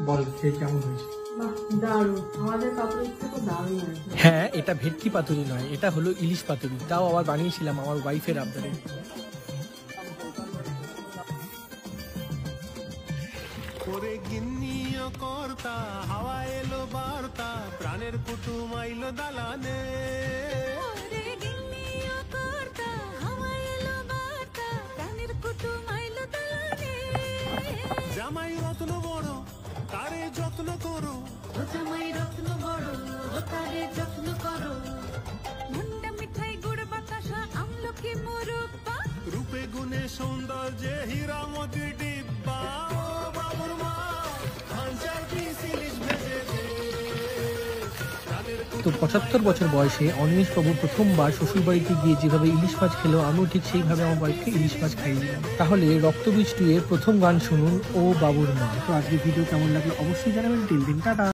বল খেয়ে কেমন হয়েছে? হ্যাঁ, এটা ভেটকি পাতুরি নয়, এটা হলো ইলিশ পাতুরি, তাও আবার বানিয়েছিলাম আমার ওয়াইফের আবদারে। করে গিন্নিও কর্তা, হাওয়া এলো বার্তা, প্রাণের কুটুম আইলো দালানে। জামাই রত্ন বড়, তারে যত্ন করো, জামাই রত্ন বড়, তারে যত্ন করো। মুন্ডা মিঠাই গুড় বাতাসা আমলকি মুরব্বা, রূপে গুণে সৌন্দর্যে হীরা মোতির ডিব্বা। ও বাবুর মা, হাঁচার পিস ইলিশ ভেজে দে। তো ৭৫ বছর বয়সে অনিমেষ বাবু প্রথমবার শ্বশুর বাড়িতে গিয়ে যেভাবে ইলিশ মাছ খেলো, আমিও ঠিক সেইভাবে আমার ওয়াইফকে ইলিশ মাছ খাইয়ে দিলাম। তাহলে রক্তবীজ 2 এর প্রথম গান শুনুন, ও বাবুর মা। তো আজকে ভিডিও কেমন লাগলো অবশ্যই জানাবেন। টিল দিন, টাটা।